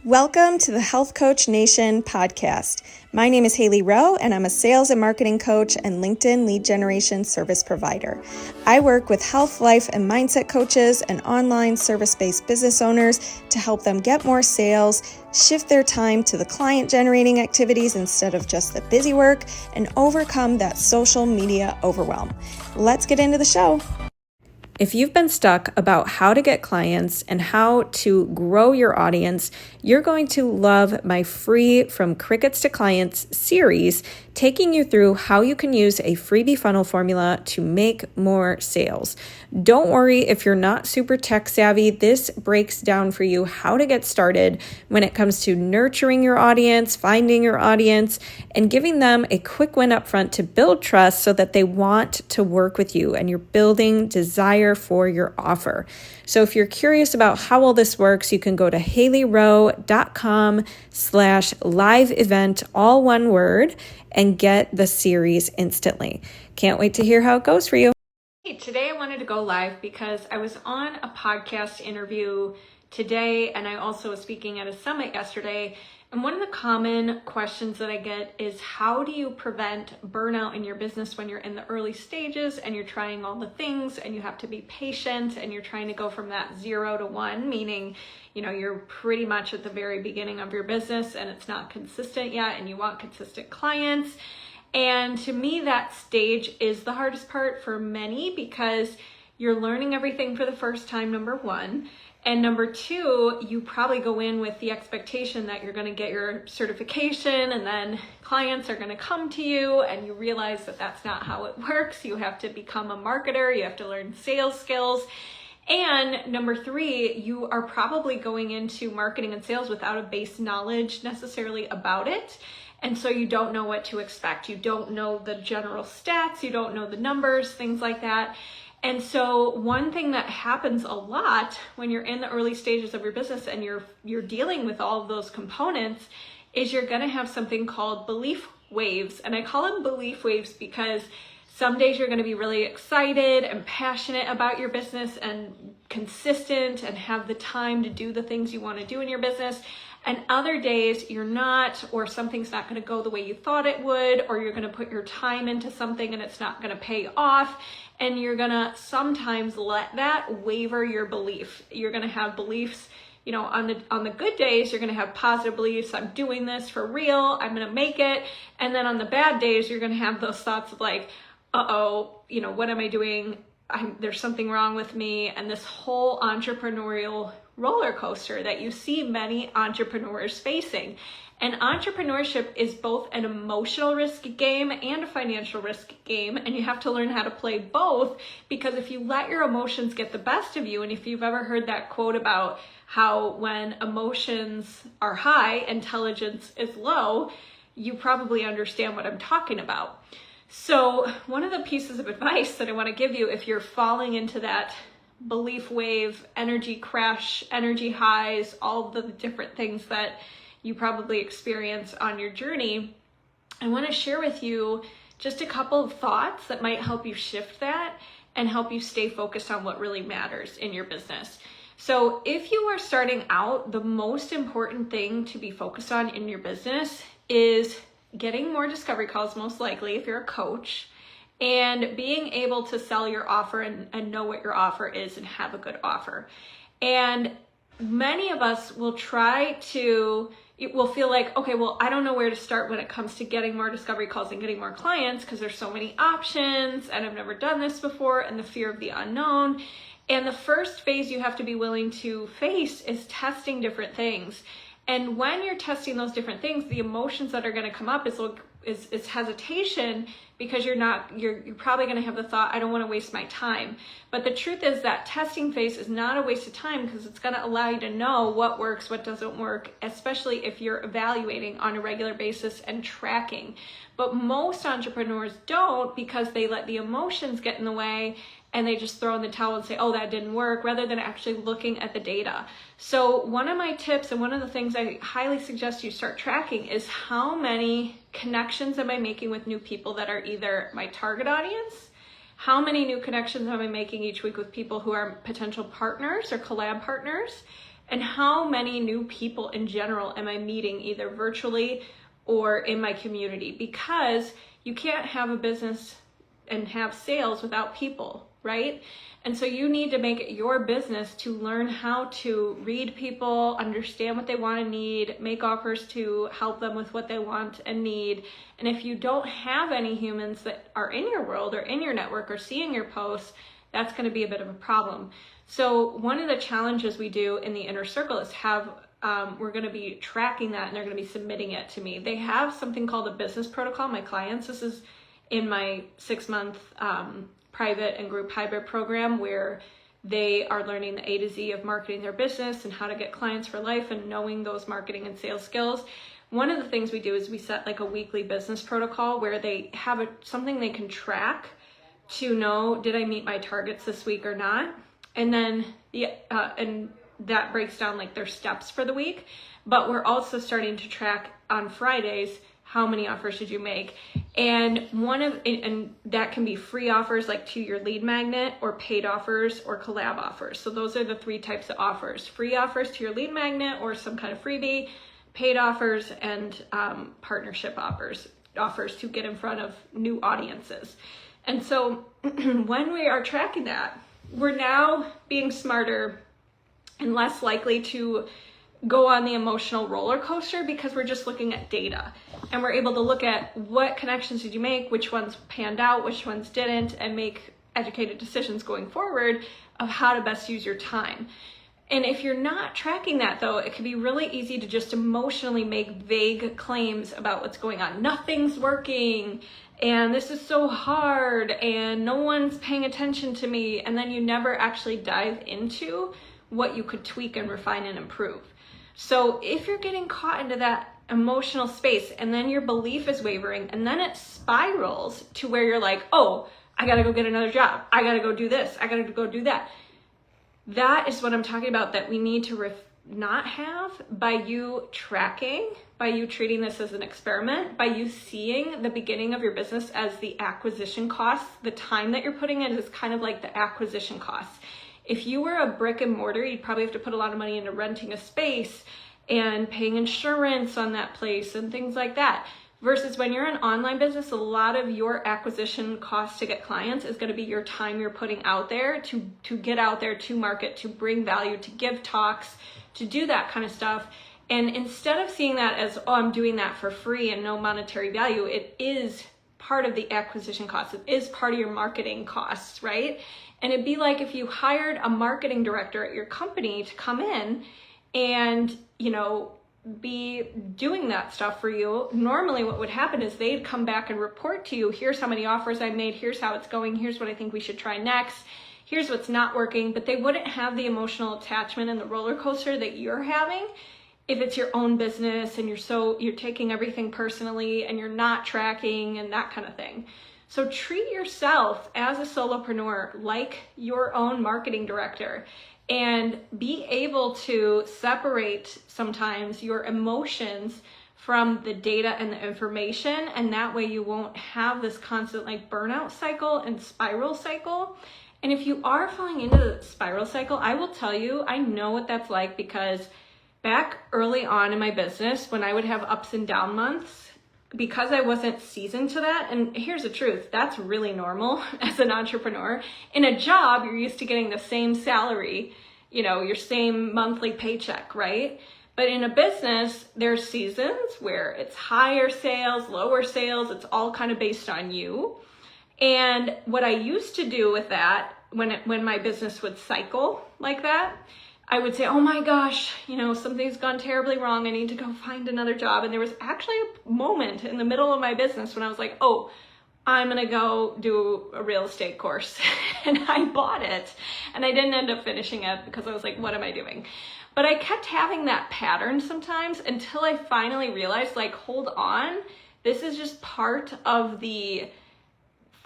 Welcome to the Health Coach Nation podcast. My name is Hailey Rowe, and I'm a sales and marketing coach and LinkedIn lead generation service provider. I work with health, life, and mindset coaches and online service-based business owners to help them get more sales, shift their time to the client-generating activities instead of just the busy work, and overcome that social media overwhelm. Let's get into the show. If you've been stuck about how to get clients and how to grow your audience, you're going to love my free From Crickets to Clients series, taking you through how you can use a freebie funnel formula to make more sales. Don't worry if you're not super tech savvy. This breaks down for you how to get started when it comes to nurturing your audience, finding your audience, and giving them a quick win up front to build trust so that they want to work with you and you're building desire for your offer. So if you're curious about how all this works, you can go to haileyrowe.com/live event, all one word, and get the series instantly. Can't wait to hear how it goes for you. Hey, today I wanted to go live because I was on a podcast interview today, and I also was speaking at a summit yesterday. And one of the common questions that I get is, how do you prevent burnout in your business when you're in the early stages and you're trying all the things and you have to be patient and you're trying to go from that 0 to 1, meaning, you're pretty much at the very beginning of your business and it's not consistent yet and you want consistent clients. And to me, that stage is the hardest part for many because you're learning everything for the first time, number one. And number two, you probably go in with the expectation that you're going to get your certification and then clients are going to come to you, and you realize that that's not how it works. You have to become a marketer. You have to learn sales skills. And number three, you are probably going into marketing and sales without a base knowledge necessarily about it. And so you don't know what to expect. You don't know the general stats. You don't know the numbers, things like that. And so one thing that happens a lot when you're in the early stages of your business and you're dealing with all of those components is you're going to have something called belief waves. And I call them belief waves because some days you're going to be really excited and passionate about your business and consistent and have the time to do the things you want to do in your business. And other days you're not, or something's not going to go the way you thought it would, or you're going to put your time into something and it's not going to pay off. And you're going to sometimes let that waver your belief. You're going to have beliefs, on the good days, you're going to have positive beliefs. I'm doing this for real. I'm going to make it. And then on the bad days, you're going to have those thoughts of like, what am I doing? There's something wrong with me. And this whole entrepreneurial roller coaster that you see many entrepreneurs facing. And entrepreneurship is both an emotional risk game and a financial risk game, and you have to learn how to play both, because if you let your emotions get the best of you, and if you've ever heard that quote about how when emotions are high, intelligence is low, you probably understand what I'm talking about. So one of the pieces of advice that I want to give you, if you're falling into that belief wave, energy crash, energy highs, all the different things that you probably experience on your journey, I want to share with you just a couple of thoughts that might help you shift that and help you stay focused on what really matters in your business. So if you are starting out, the most important thing to be focused on in your business is getting more discovery calls, most likely if you're a coach, and being able to sell your offer and know what your offer is and have a good offer. And many of us will feel like, okay, well, I don't know where to start when it comes to getting more discovery calls and getting more clients because there's so many options and I've never done this before, and the fear of the unknown. And the first phase you have to be willing to face is testing different things. And when you're testing those different things, the emotions that are going to come up is hesitation, because you're probably going to have the thought, I don't want to waste my time. But the truth is that testing phase is not a waste of time, because it's going to allow you to know what works, what doesn't work, especially if you're evaluating on a regular basis and tracking. But most entrepreneurs don't, because they let the emotions get in the way and they just throw in the towel and say, oh, that didn't work, rather than actually looking at the data. So one of my tips, and one of the things I highly suggest you start tracking, is how many connections am I making with new people that are either my target audience? How many new connections am I making each week with people who are potential partners or collab partners? And how many new people in general am I meeting either virtually or in my community? Because you can't have a business and have sales without people, right? And so you need to make it your business to learn how to read people, understand what they want and need, make offers to help them with what they want and need. And if you don't have any humans that are in your world or in your network or seeing your posts, that's going to be a bit of a problem. So one of the challenges we do in the inner circle is we're going to be tracking that, and they're going to be submitting it to me. They have something called a business protocol. My clients, this is in my 6-month private and group hybrid program, where they are learning the A to Z of marketing their business and how to get clients for life and knowing those marketing and sales skills. One of the things we do is we set like a weekly business protocol where they have something they can track to know, did I meet my targets this week or not? And then and that breaks down like their steps for the week. But we're also starting to track on Fridays, how many offers did you make? And that can be free offers like to your lead magnet, or paid offers or collab offers. So those are the 3 types of offers: free offers to your lead magnet or some kind of freebie, paid offers, and partnership offers to get in front of new audiences. And so when we are tracking that, we're now being smarter and less likely to go on the emotional roller coaster, because we're just looking at data, and we're able to look at what connections did you make, which ones panned out, which ones didn't, and make educated decisions going forward of how to best use your time. And if you're not tracking that though, it can be really easy to just emotionally make vague claims about what's going on. Nothing's working, and this is so hard, and no one's paying attention to me. And then you never actually dive into what you could tweak and refine and improve. So if you're getting caught into that emotional space, and then your belief is wavering, and then it spirals to where you're like, oh, I gotta go get another job, I gotta go do this, I gotta go do that. That is what I'm talking about, that we need to not have by you tracking, by you treating this as an experiment, by you seeing the beginning of your business as the acquisition costs. The time that you're putting in is kind of like the acquisition costs. If you were a brick and mortar, you'd probably have to put a lot of money into renting a space and paying insurance on that place and things like that. Versus when you're an online business, a lot of your acquisition costs to get clients is going to be your time you're putting out there to get out there, to market, to bring value, to give talks, to do that kind of stuff. And instead of seeing that as, oh, I'm doing that for free and no monetary value, it is part of the acquisition costs. It is part of your marketing costs, right? And it'd be like if you hired a marketing director at your company to come in and, be doing that stuff for you. Normally what would happen is they'd come back and report to you, here's how many offers I made, here's how it's going, here's what I think we should try next, here's what's not working. But they wouldn't have the emotional attachment and the roller coaster that you're having if it's your own business and you're taking everything personally and you're not tracking and that kind of thing. So treat yourself as a solopreneur like your own marketing director, and be able to separate sometimes your emotions from the data and the information. And that way you won't have this constant like burnout cycle and spiral cycle. And if you are falling into the spiral cycle, I will tell you, I know what that's like, because back early on in my business, when I would have ups and down months, because I wasn't seasoned to that, and here's the truth, that's really normal as an entrepreneur. In a job, you're used to getting the same salary, your same monthly paycheck, right? But in a business, there's seasons where it's higher sales, lower sales, it's all kind of based on you. And what I used to do with that, when my business would cycle like that, I would say, oh my gosh, something's gone terribly wrong. I need to go find another job. And there was actually a moment in the middle of my business when I was like, oh, I'm going to go do a real estate course. And I bought it, and I didn't end up finishing it because I was like, what am I doing? But I kept having that pattern sometimes until I finally realized, like, hold on, this is just part of the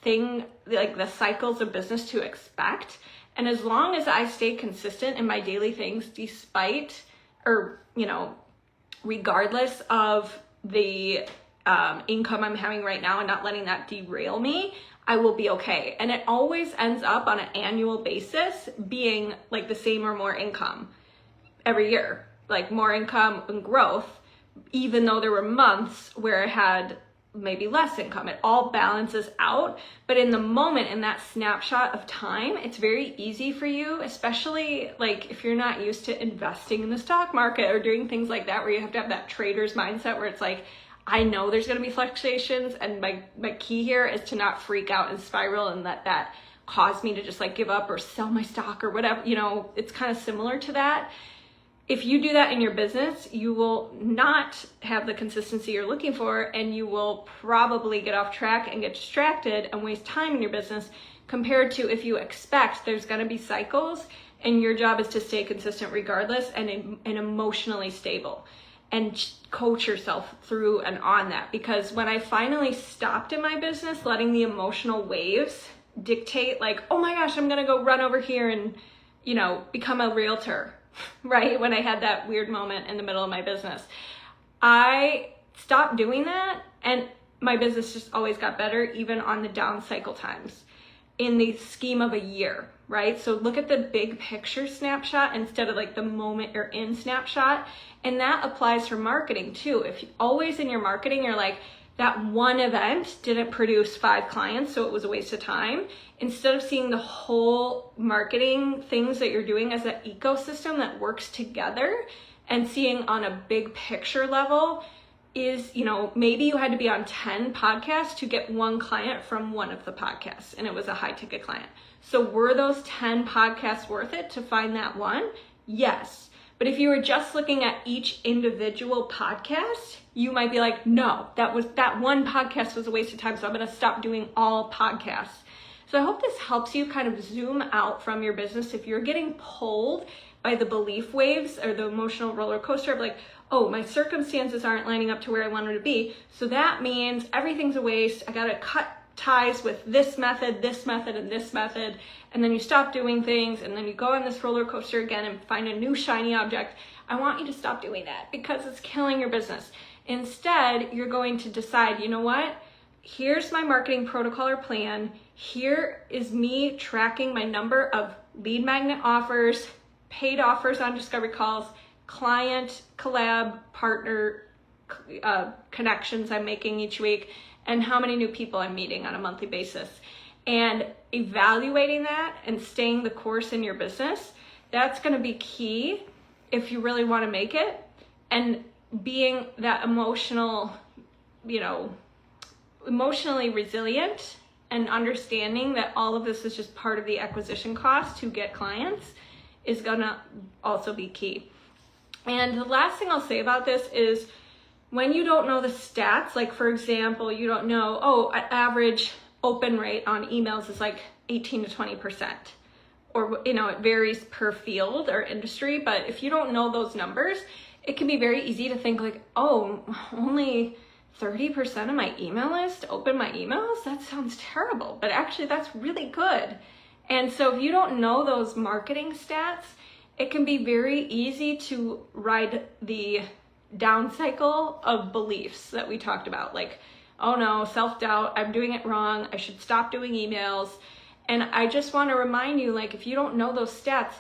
thing, like the cycles of business to expect. And as long as I stay consistent in my daily things, regardless of the income I'm having right now and not letting that derail me, I will be okay. And it always ends up on an annual basis being like the same or more income. every year, like more income and growth, even though there were months where I had maybe less income. It all balances out. But in the moment, in that snapshot of time, it's very easy for you, especially like if you're not used to investing in the stock market or doing things like that, where you have to have that trader's mindset where it's like, I know there's going to be fluctuations, and my key here is to not freak out and spiral and let that cause me to just like give up or sell my stock or whatever. You know, it's kind of similar to that. If you do that in your business, you will not have the consistency you're looking for, and you will probably get off track and get distracted and waste time in your business, compared to if you expect there's going to be cycles and your job is to stay consistent regardless and emotionally stable, and coach yourself through and on that. Because when I finally stopped in my business letting the emotional waves dictate, like, oh my gosh, I'm going to go run over here and, you know, become a realtor, right? When I had that weird moment in the middle of my business, I stopped doing that, and my business just always got better, even on the down cycle times in the scheme of a year, right? So look at the big picture snapshot instead of like the moment you're in snapshot. And that applies for marketing too. If you always in your marketing, you're like, that one event didn't produce 5 clients, so it was a waste of time. Instead of seeing the whole marketing things that you're doing as an ecosystem that works together, and seeing on a big picture level is, you know, maybe you had to be on 10 podcasts to get 1 client from one of the podcasts, and it was a high ticket client. So were those 10 podcasts worth it to find that one? Yes. But if you were just looking at each individual podcast, you might be like, no, that one podcast was a waste of time, so I'm going to stop doing all podcasts. So I hope this helps you kind of zoom out from your business. If you're getting pulled by the belief waves or the emotional roller coaster of like, oh, my circumstances aren't lining up to where I want them to be, so that means everything's a waste. I got to cut ties with this method, and this method, and then you stop doing things, and then you go on this roller coaster again and find a new shiny object. I want you to stop doing that, because it's killing your business. Instead, you're going to decide, you know what? Here's my marketing protocol or plan. Here is me tracking my number of lead magnet offers, paid offers on discovery calls, client, collab, partner connections I'm making each week, and how many new people I'm meeting on a monthly basis. And evaluating that and staying the course in your business, that's going to be key if you really want to make it. And being that emotionally resilient, and understanding that all of this is just part of the acquisition cost to get clients is going to also be key. And the last thing I'll say about this is, when you don't know the stats, like for example, you don't know, oh, average open rate on emails is like 18 to 20%, or, you know, it varies per field or industry. But if you don't know those numbers, it can be very easy to think like, oh, only 30% of my email list open my emails? That sounds terrible, but actually that's really good. And so if you don't know those marketing stats, it can be very easy to ride the down cycle of beliefs that we talked about, like, oh no, self-doubt, I'm doing it wrong, I should stop doing emails. And I just want to remind you, like, if you don't know those stats,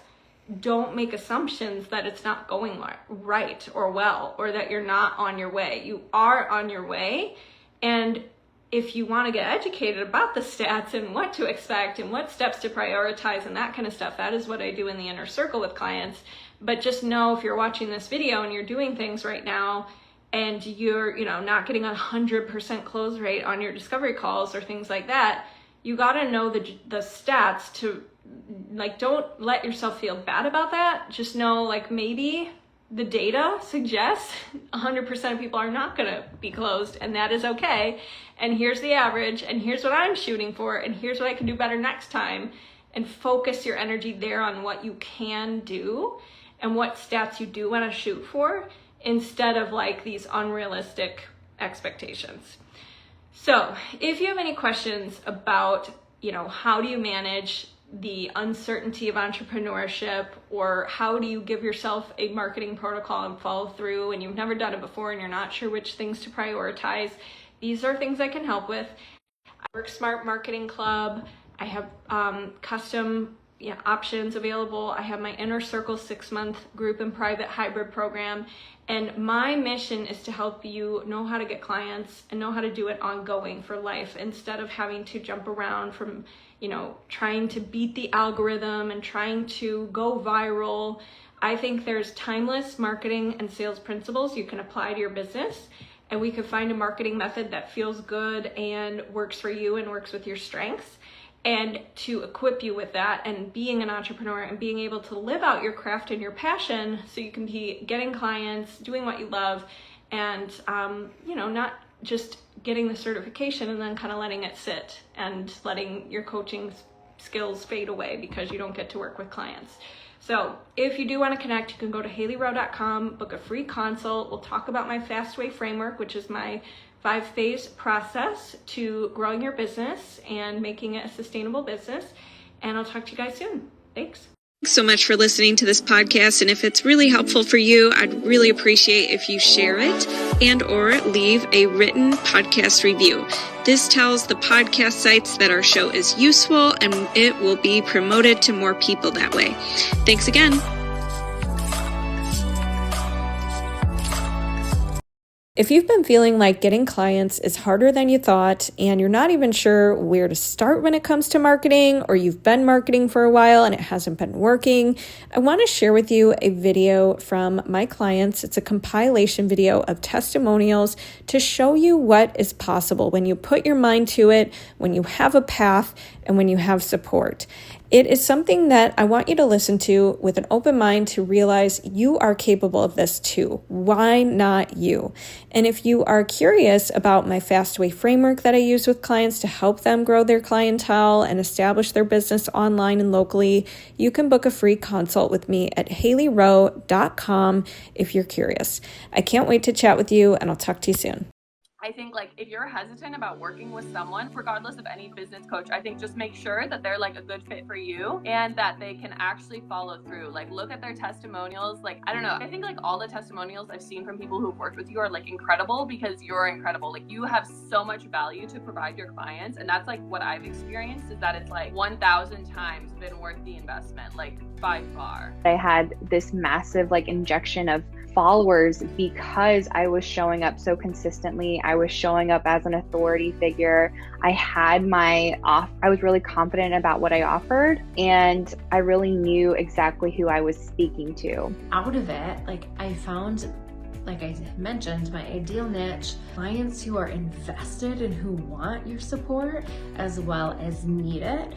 don't make assumptions that it's not going right or well, or that you're not on your way. You are on your way. And if you want to get educated about the stats and what to expect and what steps to prioritize and that kind of stuff, that is what I do in the inner circle with clients. But just know, if you're watching this video and you're doing things right now and you're, you know, not getting 100% close rate on your discovery calls or things like that, you got to know the stats to, like, don't let yourself feel bad about that. Just know, like, maybe the data suggests 100% of people are not going to be closed, and that is okay. And here's the average, and here's what I'm shooting for, and here's what I can do better next time. And focus your energy there on what you can do and what stats you do want to shoot for, instead of like these unrealistic expectations. So if you have any questions about, you know, how do you manage the uncertainty of entrepreneurship, or how do you give yourself a marketing protocol and follow through, and you've never done it before and you're not sure which things to prioritize, these are things I can help with. I work Smart Marketing Club. I have custom, options available. I have my Inner Circle 6-month group and private hybrid program. And my mission is to help you know how to get clients and know how to do it ongoing for life, instead of having to jump around from, trying to beat the algorithm and trying to go viral. I think there's timeless marketing and sales principles you can apply to your business, and we could find a marketing method that feels good and works for you and works with your strengths, and to equip you with that and being an entrepreneur and being able to live out your craft and your passion, so you can be getting clients, doing what you love, and not just getting the certification and then kind of letting it sit and letting your coaching skills fade away because you don't get to work with clients. So if you do want to connect, you can go to HaileyRowe.com, book a free consult. We'll talk about my Fast Way framework, which is my 5-phase process to growing your business and making it a sustainable business. And I'll talk to you guys soon. Thanks. Thanks so much for listening to this podcast. And if it's really helpful for you, I'd really appreciate if you share it and or leave a written podcast review. This tells the podcast sites that our show is useful, and it will be promoted to more people that way. Thanks again. If you've been feeling like getting clients is harder than you thought, and you're not even sure where to start when it comes to marketing, or you've been marketing for a while and it hasn't been working, I want to share with you a video from my clients. It's a compilation video of testimonials to show you what is possible when you put your mind to it, when you have a path, and when you have support. It is something that I want you to listen to with an open mind to realize you are capable of this too. Why not you? And if you are curious about my Fast Way framework that I use with clients to help them grow their clientele and establish their business online and locally, you can book a free consult with me at HaileyRowe.com if you're curious. I can't wait to chat with you, and I'll talk to you soon. I think if you're hesitant about working with someone, regardless of any business coach, I think just make sure that they're a good fit for you and that they can actually follow through. Look at their testimonials. I don't know. I think all the testimonials I've seen from people who've worked with you are incredible, because you're incredible. You have so much value to provide your clients. And that's what I've experienced, is that it's 1,000 times been worth the investment, by far. I had this massive injection of followers because I was showing up so consistently. I was showing up as an authority figure. I had I was really confident about what I offered, and I really knew exactly who I was speaking to. Out of it, I found, like I mentioned, my ideal niche, clients who are invested and who want your support as well as need it,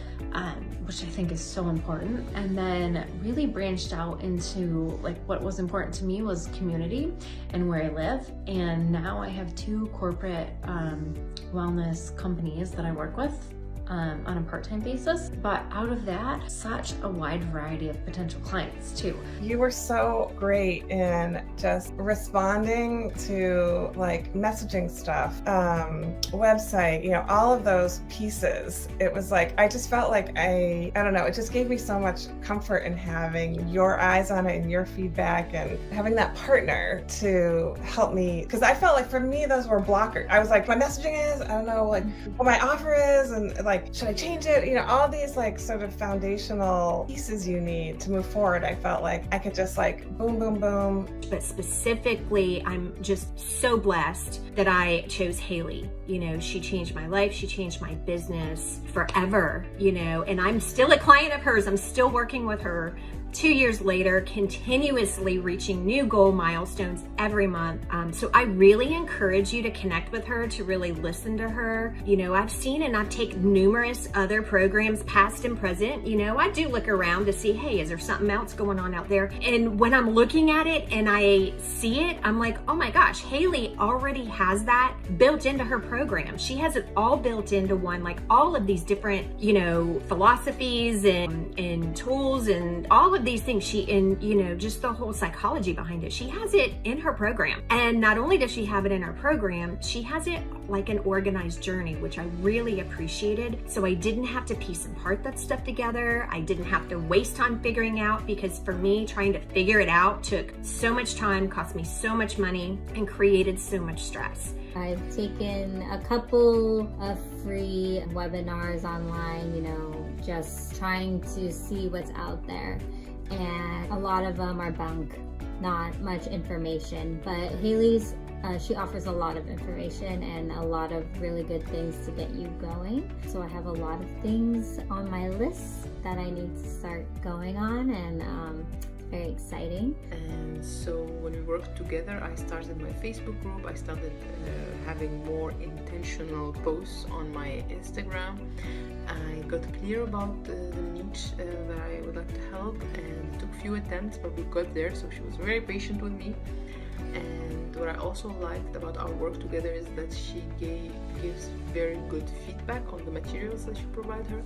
which I think is so important. And then really branched out into what was important to me was community and where I live. And now I have 2 corporate wellness companies that I work with on a part-time basis. But out of that, such a wide variety of potential clients too. You were so great in just responding to messaging stuff, website, all of those pieces. It was I just felt I don't know, it just gave me so much comfort in having your eyes on it and your feedback and having that partner to help me. Because I felt for me, those were blockers. I was my messaging is, I don't know, what my offer is, and should I change it? All these sort of foundational pieces you need to move forward. I felt I could just boom, boom, boom. But specifically, I'm just so blessed that I chose Hailey. She changed my life. She changed my business forever, and I'm still a client of hers. I'm still working with her 2 years later, continuously reaching new goal milestones every month. So I really encourage you to connect with her, to really listen to her. I've seen and I've taken numerous other programs, past and present. I do look around to see, hey, is there something else going on out there? And when I'm looking at it and I see it, I'm oh my gosh, Hailey already has that built into her program. She has it all built into one, all of these different, philosophies and tools and all of of these things just the whole psychology behind it. She has it in her program. And not only does she have it in her program, she has it like an organized journey, which I really appreciated. So I didn't have to piece and part that stuff together. I didn't have to waste time figuring out, because for me, trying to figure it out took so much time, cost me so much money, and created so much stress. I've taken a couple of free webinars online, just trying to see what's out there. And a lot of them are bunk, not much information. But Hailey's, she offers a lot of information and a lot of really good things to get you going. So I have a lot of things on my list that I need to start going on, and very exciting. And so when we worked together, I started my Facebook group. I started having more intentional posts on my Instagram. I got clear about the niche that I would like to help, and it took few attempts, but we got there. So she was very patient with me. And what I also liked about our work together is that she gives very good feedback on the materials that you provide her,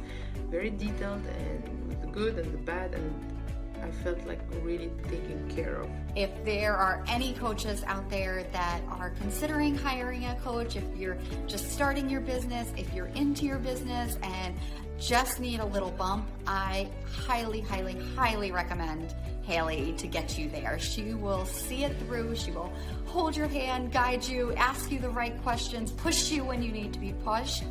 very detailed, and with the good and the bad, and I felt like really taken care of. If there are any coaches out there that are considering hiring a coach, if you're just starting your business, if you're into your business and just need a little bump, I highly, highly, highly recommend Hailey to get you there. She will see it through. She will hold your hand, guide you, ask you the right questions, push you when you need to be pushed,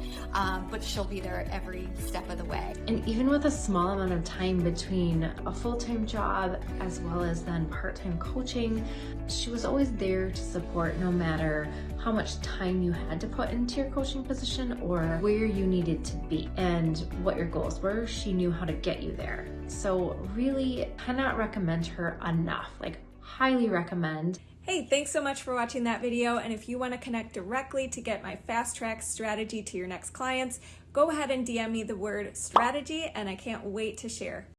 but she'll be there every step of the way. And even with a small amount of time between a full-time job as well as then part-time coaching, she was always there to support, no matter how much time you had to put into your coaching position or where you needed to be and what your goals were. She knew how to get you there. So really cannot recommend her enough, like highly recommend. Hey, thanks so much for watching that video. And if you want to connect directly to get my fast track strategy to your next clients, go ahead and DM me the word strategy, and I can't wait to share.